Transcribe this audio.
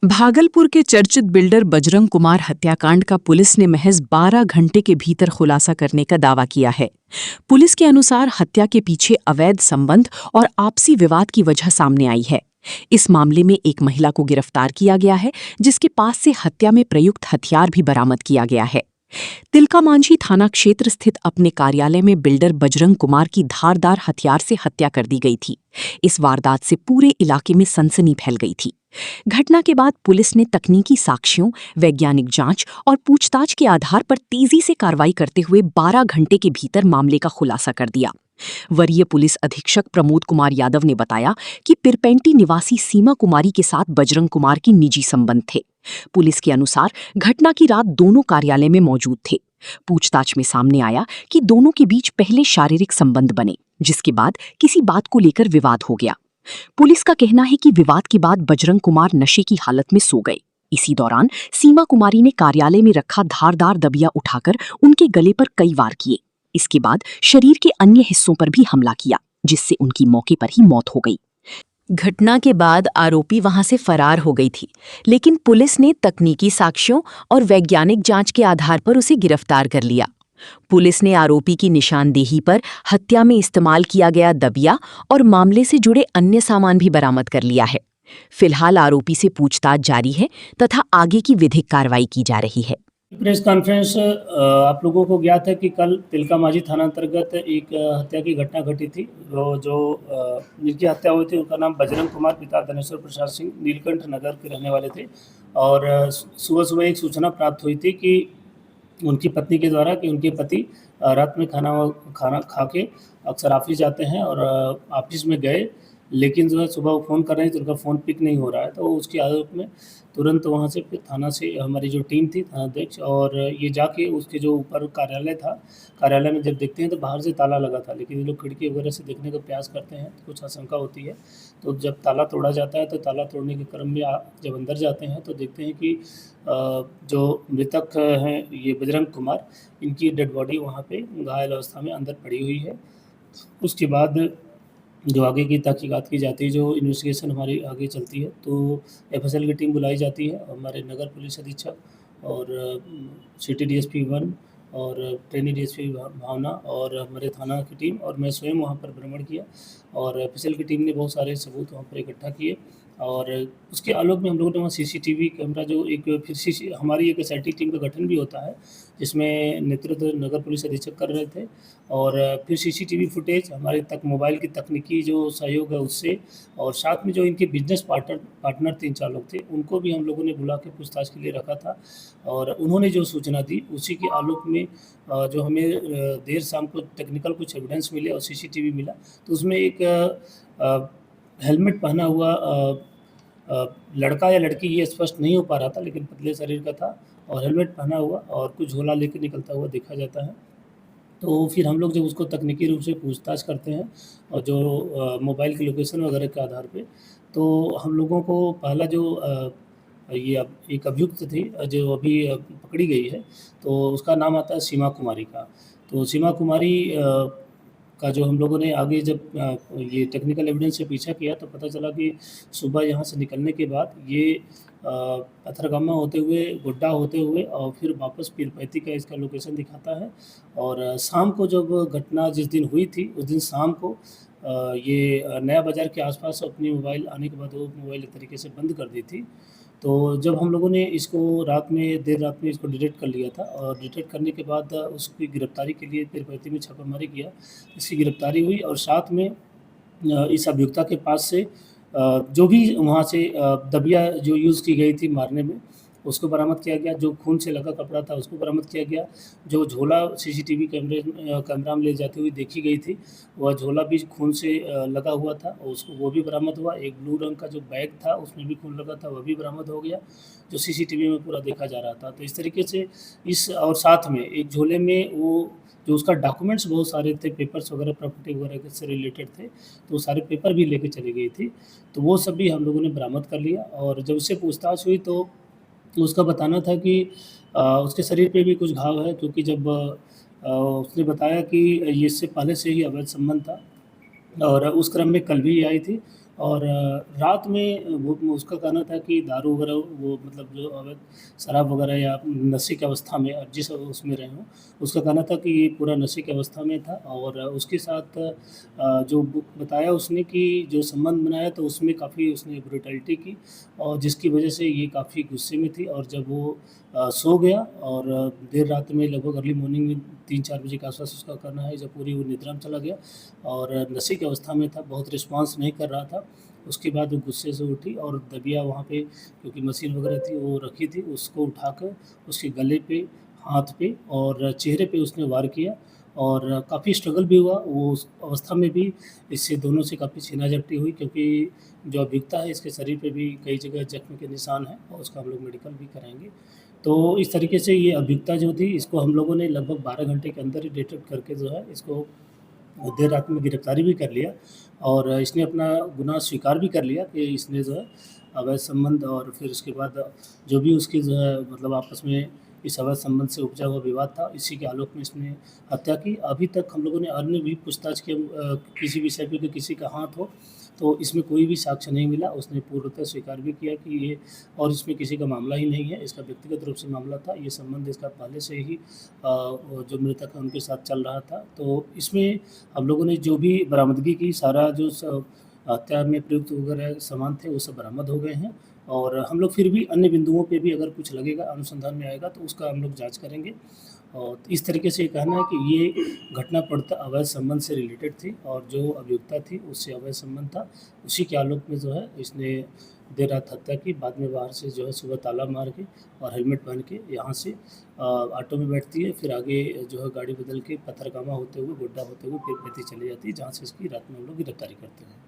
भागलपुर के चर्चित बिल्डर बजरंग कुमार हत्याकांड का पुलिस ने महज 12 घंटे के भीतर खुलासा करने का दावा किया है। पुलिस के अनुसार हत्या के पीछे अवैध संबंध और आपसी विवाद की वजह सामने आई है। इस मामले में एक महिला को गिरफ्तार किया गया है, जिसके पास से हत्या में प्रयुक्त हथियार भी बरामद किया गया है। तिलकामांझी थाना क्षेत्र स्थित अपने कार्यालय में बिल्डर बजरंग कुमार की धारदार हथियार से हत्या कर दी गई थी। इस वारदात से पूरे इलाके में सनसनी फैल गई थी। घटना के बाद पुलिस ने तकनीकी साक्ष्यों, वैज्ञानिक जांच और पूछताछ के आधार पर तेजी से कार्रवाई करते हुए 12 घंटे के भीतर मामले का खुलासा कर दिया। वरीय पुलिस अधीक्षक प्रमोद कुमार यादव ने बताया कि पिरपेंटी निवासी सीमा कुमारी के साथ बजरंग कुमार की निजी संबंध थे। पुलिस के अनुसार घटना की रात दोनों कार्यालय में मौजूद थे। पूछताछ में सामने आया कि दोनों के बीच पहले शारीरिक संबंध बने, जिसके बाद किसी बात को लेकर विवाद हो गया। पुलिस का कहना है कि विवाद के बाद बजरंग कुमार नशे की हालत में सो गए। इसी दौरान सीमा कुमारी ने कार्यालय में रखा धारदार दबिया उठाकर उनके गले पर कई वार किए। इसके बाद शरीर के अन्य हिस्सों पर भी हमला किया, जिससे उनकी मौके पर ही मौत हो गई। घटना के बाद आरोपी वहां से फरार हो गई थी, लेकिन पुलिस ने तकनीकी साक्ष्यों और वैज्ञानिक जांच के आधार पर उसे गिरफ्तार कर लिया। पुलिस ने आरोपी की निशानदेही पर हत्या में इस्तेमाल किया गया दबिया और मामले से जुड़े अन्य सामान भी बरामद कर लिया है। फिलहाल आरोपी से पूछताछ जारी है तथा आगे की विधिक कार्रवाई की जा रही है। प्रेस कॉन्फ्रेंस आप लोगों को ज्ञात है कि कल तिलकामांझी थाना अंतर्गत एक हत्या की घटना घटी थी। जिनकी हत्या हुई थी उनका नाम बजरंग कुमार, पिता धनेश्वर प्रसाद सिंह, नीलकंठ नगर के रहने वाले थे। और सुबह सुबह एक सूचना प्राप्त हुई थी कि उनकी पत्नी के द्वारा कि उनके पति रात में खाना खा के अक्सर ऑफिस जाते हैं और ऑफिस में गए, लेकिन जो है सुबह वो फ़ोन कर रहे हैं तो उनका फ़ोन पिक नहीं हो रहा है। तो उसकी आदत में तुरंत वहाँ से फिर थाना से हमारी जो टीम थी, थानाध्यक्ष और ये जाके उसके जो ऊपर कार्यालय था, कार्यालय में जब देखते हैं तो बाहर से ताला लगा था, लेकिन ये लोग खिड़की वगैरह से देखने का प्रयास करते हैं तो कुछ आशंका होती है। तो जब ताला तोड़ा जाता है तो ताला तोड़ने के क्रम में जब अंदर जाते हैं तो देखते हैं कि जो मृतक हैं ये बजरंग कुमार, इनकी डेड बॉडी वहाँ पे घायल अवस्था में अंदर पड़ी हुई है। उसके बाद जो आगे की तहकीकात की जाती है, जो इन्वेस्टिगेशन हमारी आगे चलती है, तो एफएसएल की टीम बुलाई जाती है। हमारे नगर पुलिस अधीक्षक और सिटी डीएसपी 1 और ट्रेनी डीएसपी भावना और हमारे थाना की टीम और मैं स्वयं वहाँ पर भ्रमण किया और एफएसएल की टीम ने बहुत सारे सबूत वहाँ पर इकट्ठा किए। और उसके आलोक में हम लोगों ने वहाँ सीसीटीवी कैमरा जो एक फिर सीसी हमारी एक एसआईटी टीम का गठन भी होता है, जिसमें नेतृत्व नगर पुलिस अधीक्षक कर रहे थे। और फिर सीसीटीवी फुटेज हमारे तक मोबाइल की तकनीकी जो सहयोग है उससे, और साथ में जो इनके बिजनेस पार्टनर 3-4 लोग थे, उनको भी हम लोगों ने बुला के पूछताछ के लिए रखा था। और उन्होंने जो सूचना दी उसी के आलोक में जो हमें देर शाम को टेक्निकल कुछ एविडेंस मिले और सीसीटीवी मिला, तो उसमें एक हेलमेट पहना हुआ लड़का या लड़की ये स्पष्ट नहीं हो पा रहा था, लेकिन पतले शरीर का था और हेलमेट पहना हुआ और कुछ झोला लेके निकलता हुआ देखा जाता है। तो फिर हम लोग जब उसको तकनीकी रूप से पूछताछ करते हैं और जो मोबाइल की लोकेशन वगैरह के आधार पे, तो हम लोगों को पहला जो एक अभियुक्त थी जो अभी पकड़ी गई है, तो उसका नाम आता है सीमा कुमारी का। तो सीमा कुमारी का जो हम लोगों ने आगे जब ये टेक्निकल एविडेंस से पीछा किया तो पता चला कि सुबह यहाँ से निकलने के बाद ये पथरगामा होते हुए, गोड्डा होते हुए और फिर वापस पीरपैंती का इसका लोकेशन दिखाता है। और शाम को जब घटना जिस दिन हुई थी उस दिन शाम को ये नया बाज़ार के आसपास अपनी मोबाइल आने के बाद वो मोबाइल एक तरीके से बंद कर दी थी। तो जब हम लोगों ने इसको देर रात में इसको डिटेक्ट कर लिया था और डिटेक्ट करने के बाद उसकी गिरफ़्तारी के लिए पीरपैंती में छापामारी किया। इसकी गिरफ़्तारी हुई और साथ में इस अभियुक्ता के पास से जो भी वहाँ से दबिया जो यूज़ की गई थी मारने में, उसको बरामद किया गया। जो खून से लगा कपड़ा था उसको बरामद किया गया। जो झोला सीसीटीवी कैमरा में ले जाती हुई देखी गई थी, वह झोला भी खून से लगा हुआ था और उसको वो भी बरामद हुआ। एक ब्लू रंग का जो बैग था उसमें भी खून लगा था, वह भी बरामद हो गया, जो सीसीटीवी में पूरा देखा जा रहा था। तो इस तरीके से और साथ में एक झोले में वो जो उसका डॉक्यूमेंट्स बहुत सारे थे, पेपर्स वगैरह प्रॉपर्टी वगैरह से रिलेटेड थे, तो वो सारे पेपर भी लेके चली गई थी। तो वो सब भी हम लोगों ने बरामद कर लिया। और जब उससे पूछताछ हुई तो उसका बताना था कि उसके शरीर पे भी कुछ घाव है, क्योंकि जब उसने बताया कि ये इससे पहले से ही अवैध संबंध था और उस क्रम में कल भी आई थी और रात में वो उसका कहना था कि दारू वगैरह वो मतलब जो अवैध शराब वगैरह या नशे की अवस्था में जिस उसमें रहे हों, उसका कहना था कि ये पूरा नशे की अवस्था में था और उसके साथ जो बताया उसने कि जो संबंध बनाया तो उसमें काफ़ी उसने ब्रुटैलिटी की और जिसकी वजह से ये काफ़ी गुस्से में थी और जब वो सो गया और देर रात में लगभग अर्ली मॉर्निंग में 3-4 बजे के आस-पास उसका कहना है जब पूरी वो निद्रा में चला गया और नशे की अवस्था में था, बहुत रिस्पॉन्स नहीं कर रहा था। उसके बाद वो गुस्से से उठी और दबिया वहाँ पे क्योंकि मशीन वगैरह थी वो रखी थी, उसको उठाकर उसके गले पे, हाथ पे और चेहरे पे उसने वार किया और काफ़ी स्ट्रगल भी हुआ। वो उस अवस्था में भी इससे दोनों से काफ़ी छीना-झपटी हुई क्योंकि जो अभियुक्ता है इसके शरीर पे भी कई जगह जख्म के निशान हैं और उसका हम लोग मेडिकल भी कराएँगे। तो इस तरीके से ये अभियुक्ता जो थी इसको हम लोगों ने लगभग 12 घंटे के अंदर ही डिटेक्ट करके जो है इसको देर रात में गिरफ्तारी भी कर लिया और इसने अपना गुनाह स्वीकार भी कर लिया कि इसने जो है अवैध संबंध और फिर उसके बाद जो भी उसकी जो है मतलब आपस में इस अवैध संबंध से उपजा हुआ विवाद था, इसी के आलोक में इसने हत्या की। अभी तक हम लोगों ने अन्य भी पूछताछ की किसी विषय पे कि किसी का हाथ हो, तो इसमें कोई भी साक्ष्य नहीं मिला। उसने पूर्णतः स्वीकार भी किया कि ये और इसमें किसी का मामला ही नहीं है, इसका व्यक्तिगत रूप से मामला था। ये संबंध इसका पहले से ही वो जो मृतक है उनके साथ चल रहा था। तो इसमें हम लोगों ने जो भी बरामदगी की सारा जो हत्या में प्रयुक्त वगैरह सामान थे वो सब बरामद हो गए हैं और हम लोग फिर भी अन्य बिंदुओं पे भी अगर कुछ लगेगा अनुसंधान में आएगा तो उसका हम लोग जाँच करेंगे। और इस तरीके से ये कहना है कि ये घटना पूर्णतः अवैध संबंध से रिलेटेड थी और जो अभियुक्ता थी उससे अवैध संबंध था। उसी के आलोक में जो है इसने देर रात हत्या की, बाद में बाहर से जो है सुबह ताला मार के और हेलमेट पहन के यहाँ से ऑटो में बैठती है, फिर आगे जो है गाड़ी बदल के पथरगामा होते हुए, गोड्डा होते हुए फिर बेती चली जाती है, जहाँ से इसकी रात में हम लोग गिरफ्तारी करते हैं।